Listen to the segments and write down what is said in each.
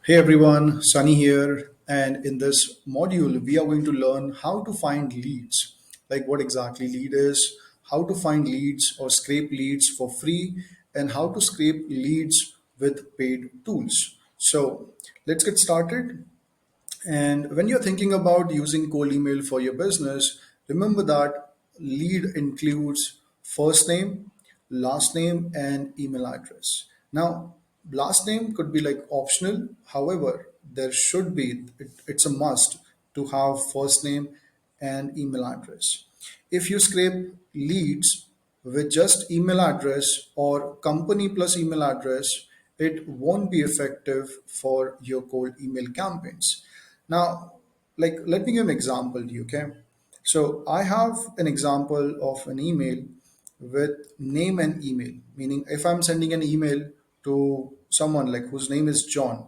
Hey everyone, Sunny here, and in this module, we are going to learn how to find leads, like what exactly lead is, how to find leads or scrape leads for free, and how to scrape leads with paid tools. So let's get started. And when you're thinking about using cold email for your business, remember that lead includes first name, last name, and email address. Now, last name could be like optional. However, there should be, it's a must to have first name and email address. If you scrape leads with just email address or company plus email address, it won't be effective for your cold email campaigns. Now, like, let me give an example to you, okay? So I have an example of an email with name and email, meaning if I'm sending an email to someone like whose name is John,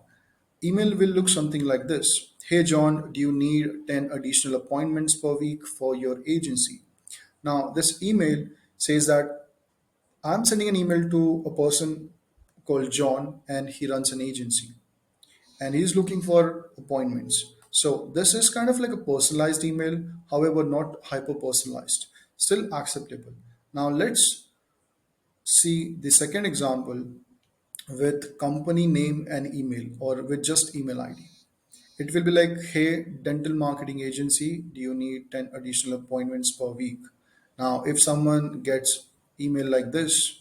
email will look something like this. Hey John, do you need 10 additional appointments per week for your agency? Now, this email says that I'm sending an email to a person called John and he runs an agency and he's looking for appointments. So this is kind of like a personalized email, however, not hyper personalized, still acceptable. Now let's see the second example with company name and email or with just email ID. It will be like, hey, dental marketing agency, do you need 10 additional appointments per week? Now, if someone gets email like this,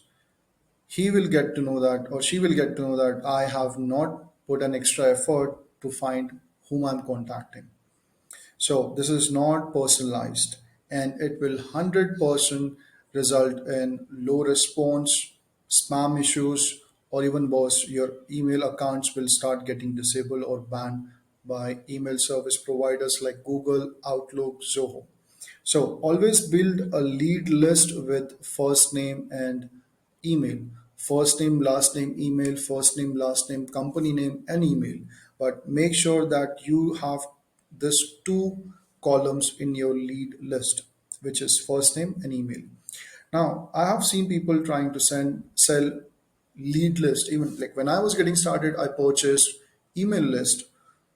he will get to know that or she will get to know that I have not put an extra effort to find whom I'm contacting. So this is not personalized and it will 100% result in low response, spam issues, or even worse, your email accounts will start getting disabled or banned by email service providers like Google, Outlook, Zoho. So always build a lead list with first name and email. First name, last name, email, first name, last name, company name, and email. But make sure that you have this two columns in your lead list, which is first name and email. Now, I have seen people trying to sell lead list. Even like when I was getting started, I purchased email list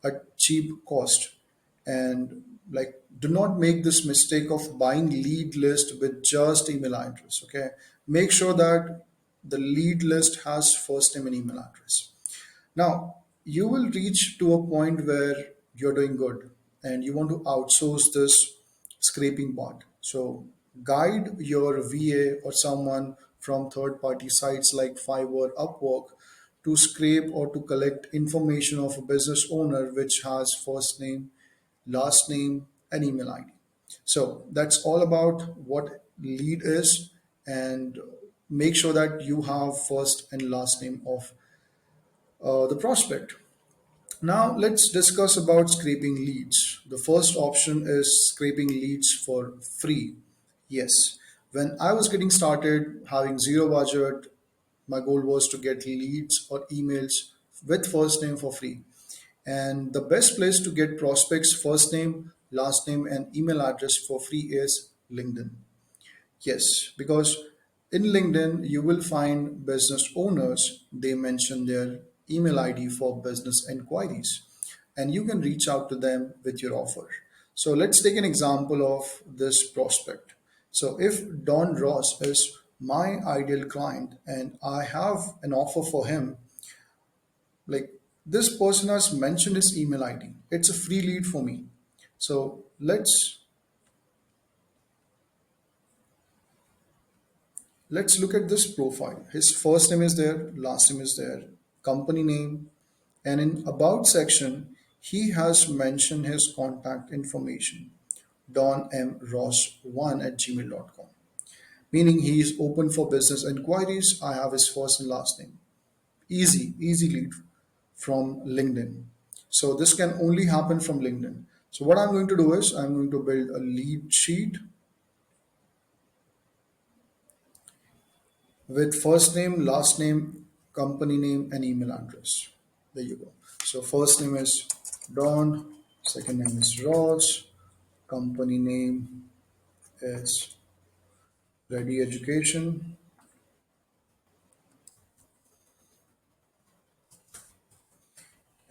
at cheap cost. And like, do not make this mistake of buying lead list with just email address. Okay, make sure that the lead list has first name and email address. Now, you will reach to a point where you're doing good and you want to outsource this scraping part. So, guide your VA or someone from third party sites like Fiverr, Upwork to scrape or to collect information of a business owner which has first name, last name, and email ID. So, that's all about what lead is, and make sure that you have first and last name of the prospect. Now let's discuss about scraping leads. The first option is scraping leads for free. Yes, when I was getting started having zero budget, my goal was to get leads or emails with first name for free. And the best place to get prospects first name, last name and email address for free is LinkedIn. Yes, because in LinkedIn, you will find business owners, they mention their email ID for business inquiries, and you can reach out to them with your offer. So let's take an example of this prospect. So if Don Ross is my ideal client and I have an offer for him, like this person has mentioned his email ID, it's a free lead for me. So let's look at this profile. His first name is there, last name is there, company name, and in about section, he has mentioned his contact information, Don M. Ross 1 at gmail.com. Meaning he is open for business inquiries. I have his first and last name. Easy lead from LinkedIn. So this can only happen from LinkedIn. So what I'm going to do is I'm going to build a lead sheet with first name, last name, company name, and email address. There you go. So first name is Don, second name is Ross, company name is Ready Education,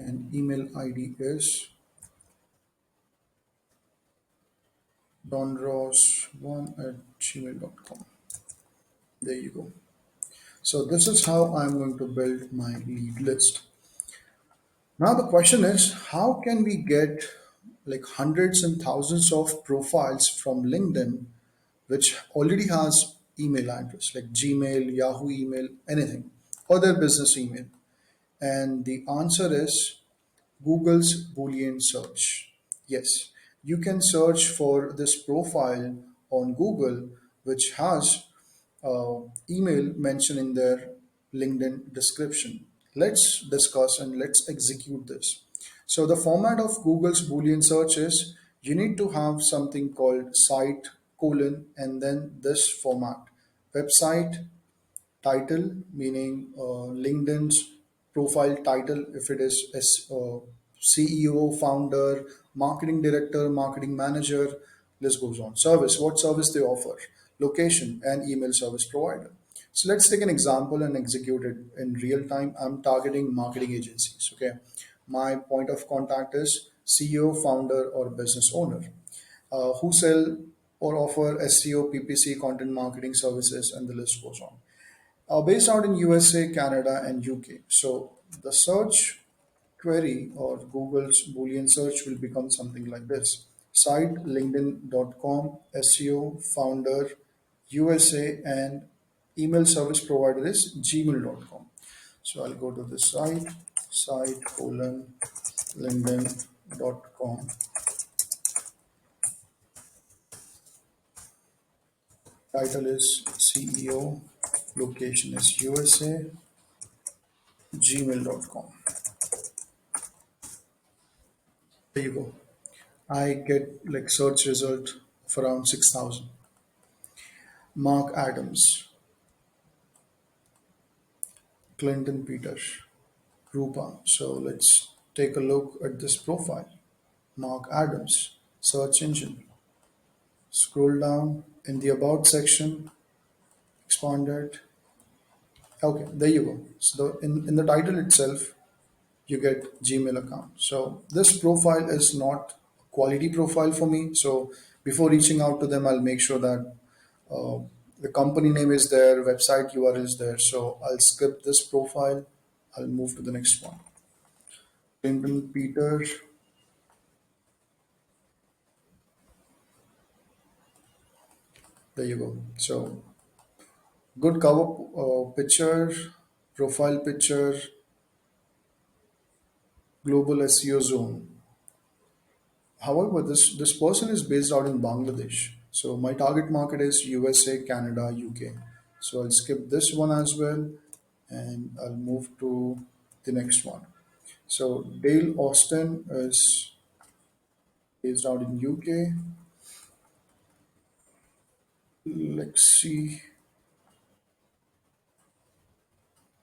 and email ID is donross1@gmail.com. There you go. So this is how I'm going to build my lead list. Now the question is, how can we get like hundreds and thousands of profiles from LinkedIn, which already has email address like Gmail, Yahoo email, anything, or their business email? And the answer is Google's Boolean search. Yes, you can search for this profile on Google, which has email mentioned in their LinkedIn description. Let's discuss and let's execute this. So, the format of Google's Boolean search is you need to have something called site colon and then this format website title, meaning LinkedIn's profile title, if it is CEO, founder, marketing director, marketing manager, list goes on. Service, what service they offer, location, and email service provider. So let's take an example and execute it in real time. I'm targeting marketing agencies. Okay, my point of contact is CEO, founder, or business owner who sell or offer SEO, PPC, content marketing services, and the list goes on based out in USA, Canada, and UK. So the search query or Google's Boolean search will become something like this. Site linkedin.com, SEO, founder, USA, and email service provider is gmail.com. So I'll go to the site colon linkedin.com. Title is CEO, location is USA, gmail.com. There you go. I get like search result of around 6,000. Mark Adams, Clinton Peters, Rupa. So let's take a look at this profile. Mark Adams, search engine. Scroll down in the about section, expand it. Okay, there you go. So in the title itself, you get Gmail account. So this profile is not quality profile for me. So before reaching out to them, I'll make sure that uh, the company name is there, website URL is there. So I'll skip this profile. I'll move to the next one. Clinton Peter. There you go. So good cover picture, profile picture, global SEO zone. However, this person is based out in Bangladesh. So my target market is USA, Canada, UK. So I'll skip this one as well and I'll move to the next one. So Dale Austin is based out in UK. Let's see.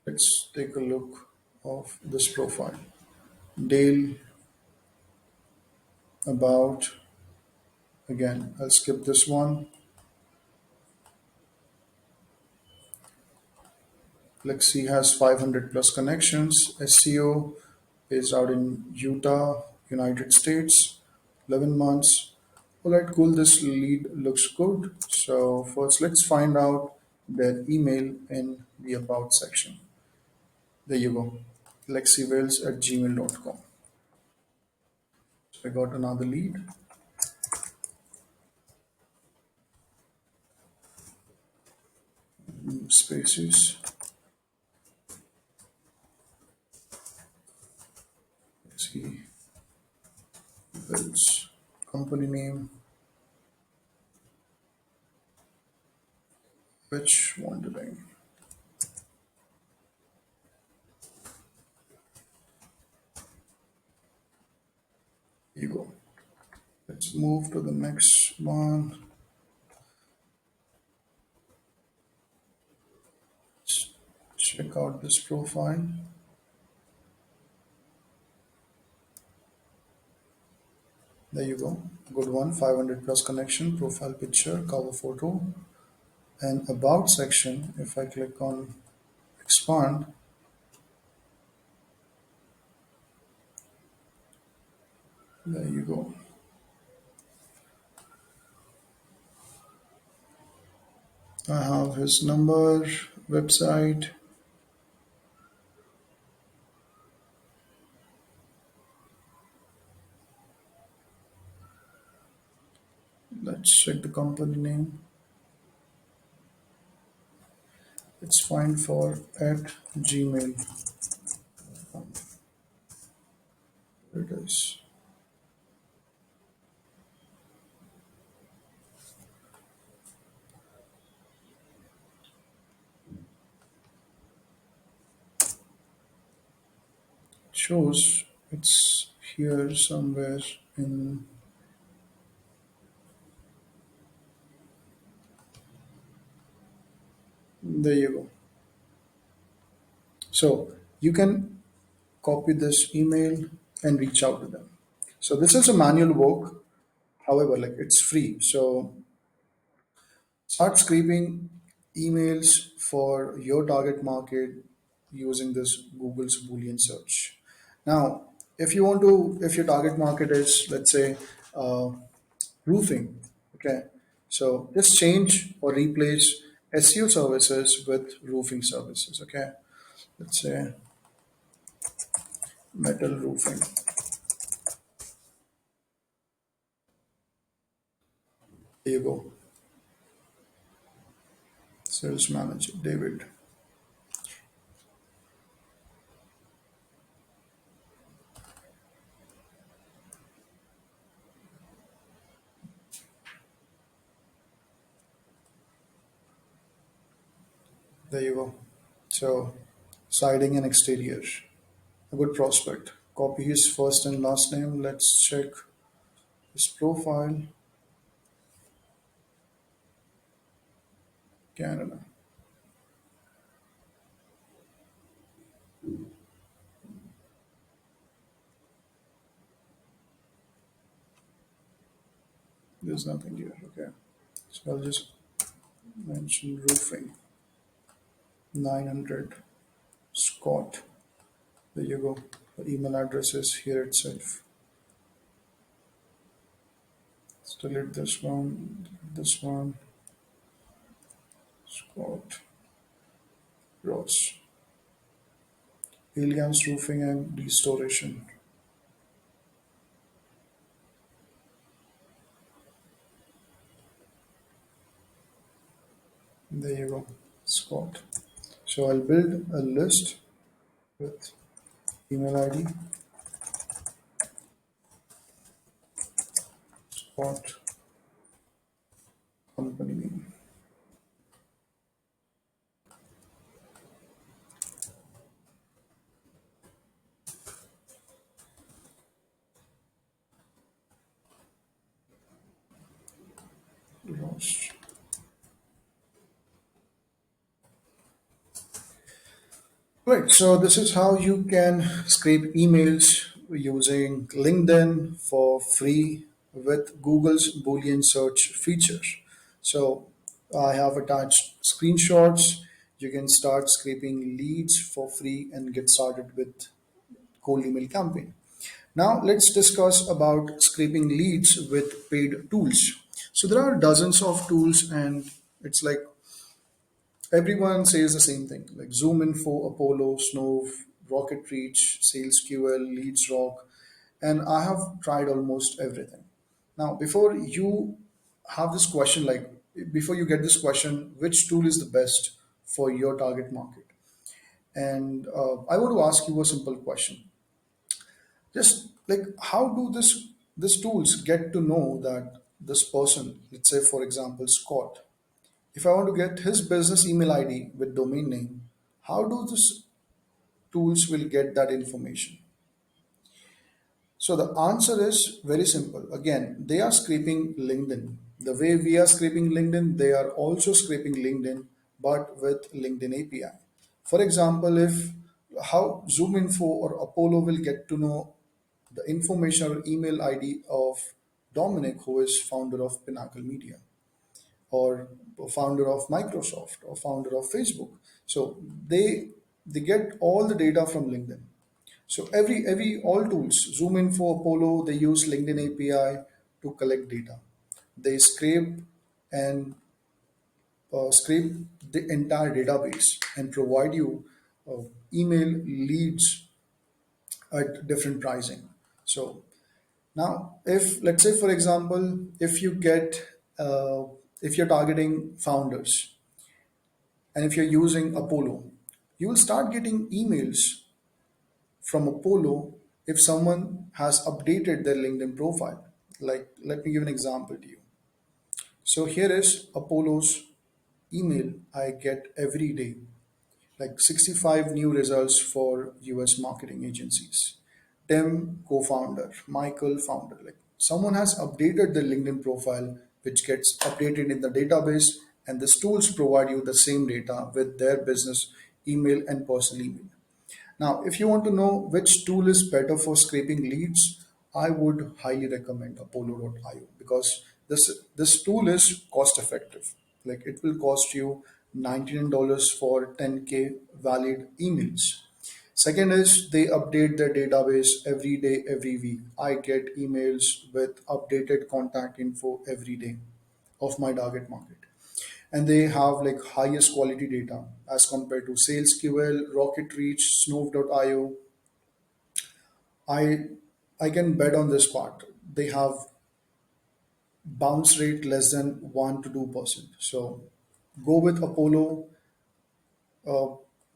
Let's take a look of this profile. Dale about again. I'll skip this one. Lexi has 500 plus connections. SEO based out in Utah, United States. 11 months. All right, cool. This lead looks good. So first, let's find out their email in the about section. There you go. lexivales@gmail.com. So I got another lead. Spaces. See, Wells. Company name. Which wondering. Here you go. Let's move to the next one. Let's check out this profile. There you go. Good one. 500 plus connection, profile picture, cover photo, and about section. If I click on expand, There you go. I have his number, website. Let's check the company name. It's fine for at Gmail. There it is. Shows it's here somewhere in. There you go. So you can copy this email and reach out to them. So this is a manual work. However, like it's free. So start scraping emails for your target market using this Google's Boolean search. Now, if your target market is, let's say, uh, roofing, okay, so just change or replace SEO services with roofing services, okay. Let's say metal roofing. There you go. Sales manager, David. There you go. So, siding and exterior. A good prospect. Copy his first and last name. Let's check his profile. Canada. There's nothing here. Okay. So I'll just mention roofing. 900. Scott. There you go. The email address is here itself. Let's delete this one, Scott Ross. Alliance Roofing and Restoration. There you go, Scott. So I'll build a list with email ID, Scott, company name, Ross. Right, so this is how you can scrape emails using LinkedIn for free with Google's Boolean search feature. So I have attached screenshots. You can start scraping leads for free and get started with cold email campaign. Now let's discuss about scraping leads with paid tools. So there are dozens of tools and it's like everyone says the same thing like Zoom Info, Apollo, Snove, Rocket Reach, SalesQL, Leads Rock, and I have tried almost everything. Now, have this question, like before you get this question, which tool is the best for your target market? And I want to ask you a simple question. Just like how do this tools get to know that this person, let's say for example Scott, if I want to get his business email ID with domain name, how do this tools will get that information? So the answer is very simple. Again, they are scraping LinkedIn. The way we are scraping LinkedIn, they are also scraping LinkedIn, but with LinkedIn API. For example, if how Zoom Info or Apollo will get to know the information or email ID of Dominic, who is founder of Pinnacle Media, or founder of Microsoft, or founder of Facebook. So they get all the data from LinkedIn. So every all tools, Zoom Info, Apollo, they use LinkedIn API to collect data. They and scrape the entire database and provide you email leads at different pricing. So now, if let's say for example, if you're targeting founders and if you're using Apollo, you will start getting emails from Apollo if someone has updated their LinkedIn profile. Like, let me give an example to you. So here is Apollo's email I get every day, like 65 new results for US marketing agencies. Tim, co founder, Michael, founder. Like someone has updated their LinkedIn profile, which gets updated in the database, and these tools provide you the same data with their business email and personal email. Now, if you want to know which tool is better for scraping leads, I would highly recommend Apollo.io because this tool is cost effective. Like it will cost you $99 for 10K valid emails. Second is they update their database every day, every week. I get emails with updated contact info every day of my target market, and they have like highest quality data as compared to SalesQL, Rocket Reach, Snove.io. I I can bet on this part. They have bounce rate less than 1 to 2%. So go with Apollo. Uh,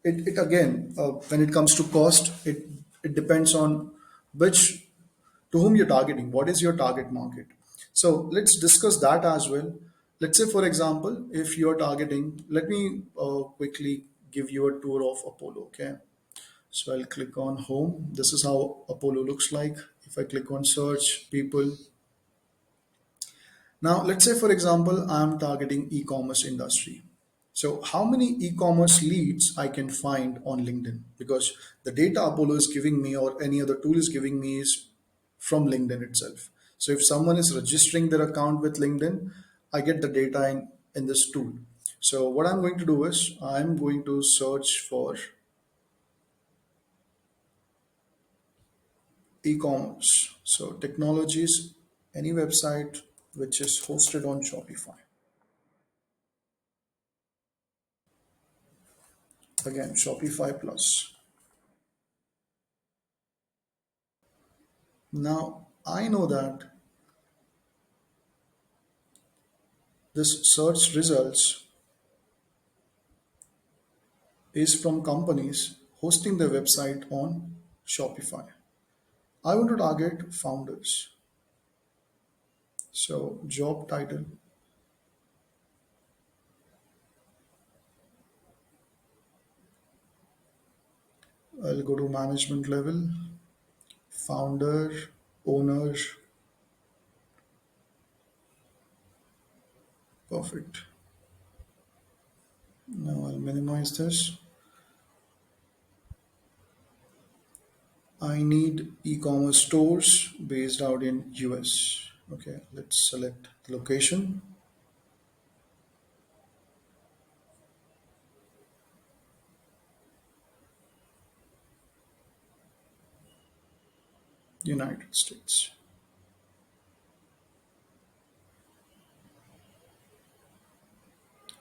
it again when it comes to cost, it depends on which to whom you're targeting. What is your target market? So let's discuss that as well. Let's say, for example, if you're targeting, let me quickly give you a tour of Apollo. Okay, so I'll click on home. This is how Apollo looks like. If I click on search, people. Now, let's say, for example, I'm targeting e-commerce industry. So, how many e-commerce leads I can find on LinkedIn? Because the data Apollo is giving me or any other tool is giving me is from LinkedIn itself. So, if someone is registering their account with LinkedIn, I get the data in this tool. So, what I'm going to do is I'm going to search for e-commerce. So, technologies, any website which is hosted on Shopify. Again, Shopify Plus. Now, I know that this search results is from companies hosting their website on Shopify. I want to target founders. So, job title, I'll go to management level, founder, owner, perfect. Now, I'll minimize this. I need e-commerce stores based out in US. Okay, let's select the location, United States.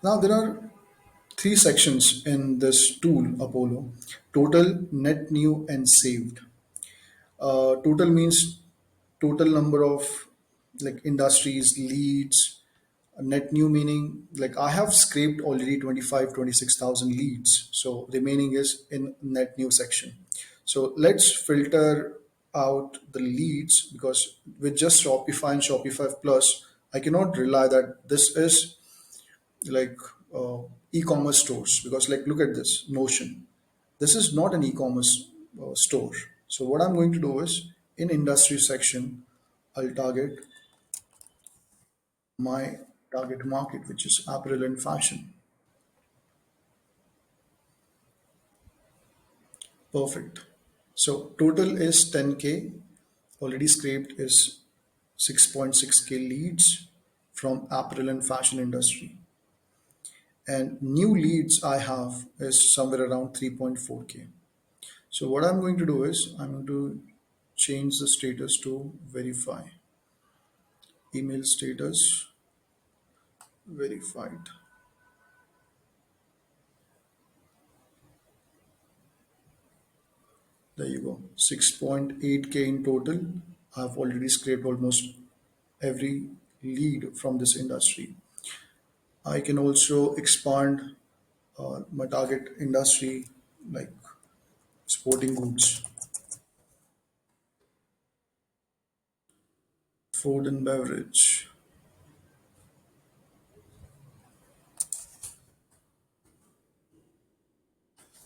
Now there are three sections in this tool, Apollo: total, net new, and saved. Total means total number of like industries, leads. Net new meaning like I have scraped already 25, 26,000 leads. So remaining is in net new section. So let's filter out the leads because with just Shopify and Shopify Plus, I cannot rely that this is like e-commerce stores because like look at this Notion, this is not an e-commerce store. So what I'm going to do is in industry section, I'll target my target market, which is apparel and fashion. Perfect. So total is 10K, already scraped is 6.6K leads from apparel and fashion industry, and new leads I have is somewhere around 3.4K. So what I'm going to do is I'm going to change the status to verify. Email status verified. There you go. 6.8K in total. I've already scraped almost every lead from this industry. I can also expand my target industry like sporting goods, food and beverage.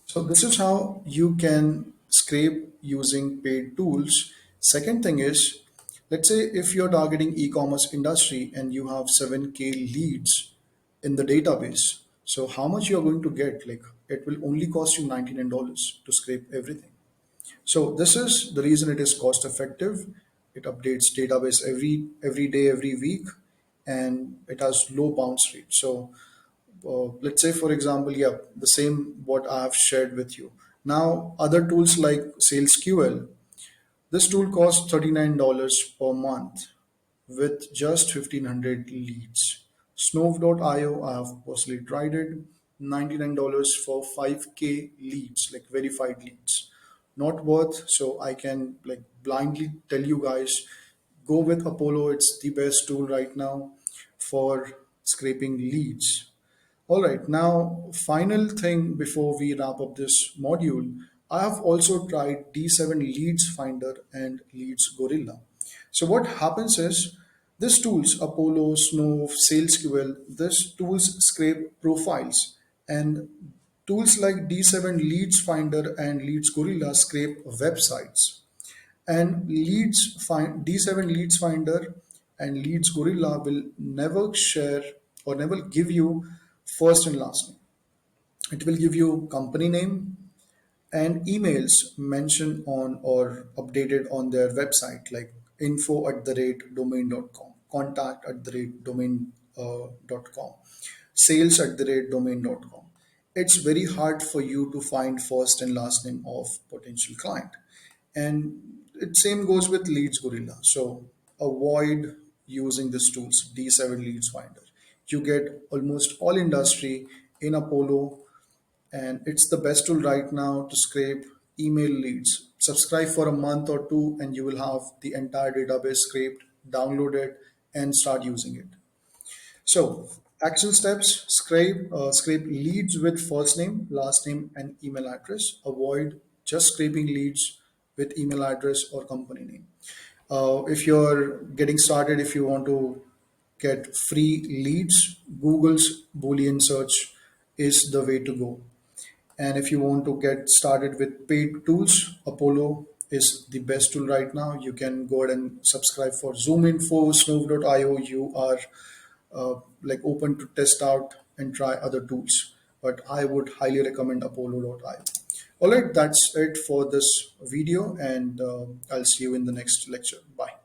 So this is how you can scrape using paid tools. Second thing is, let's say if you're targeting e-commerce industry and you have 7K leads in the database. So how much you're going to get? Like it will only cost you $99 to scrape everything. So this is the reason it is cost effective. It updates database every day, every week, and it has low bounce rate. So let's say for example, yeah, the same what I have shared with you. Now other tools like SalesQL, this tool costs $39 per month with just 1500 leads. Snove.io, I have personally tried it. $99 for 5K leads, like verified leads. Not worth, so I can like blindly tell you guys go with Apollo. It's the best tool right now for scraping leads. All right, now final thing before we wrap up this module, I have also tried D7 Leads Finder and Leads Gorilla. So what happens is these tools, Apollo, Snow, SalesQL, these tools scrape profiles, and tools like D7 Leads Finder and Leads Gorilla scrape websites. And D7 Leads Finder and Leads Gorilla will never share or never give you first and last name. It will give you company name and emails mentioned on or updated on their website, like info@domain.com, contact@domain.com, sales@domain.com. It's very hard for you to find first and last name of potential client. And it same goes with Leads Gorilla. So avoid using these tools, D7 Leads Finder. You get almost all industry in Apollo, and it's the best tool right now to scrape email leads. Subscribe for a month or two, and you will have the entire database scraped, download it, and start using it. So, action steps: scrape leads with first name, last name, and email address. Avoid just scraping leads with email address or company name. If you're getting started, if you want to get free leads, Google's Boolean search is the way to go. And if you want to get started with paid tools, Apollo is the best tool right now. You can go ahead and subscribe for Zoom Info, Snove.io. You are like open to test out and try other tools. But I would highly recommend Apollo.io. All right, that's it for this video, and I'll see you in the next lecture. Bye.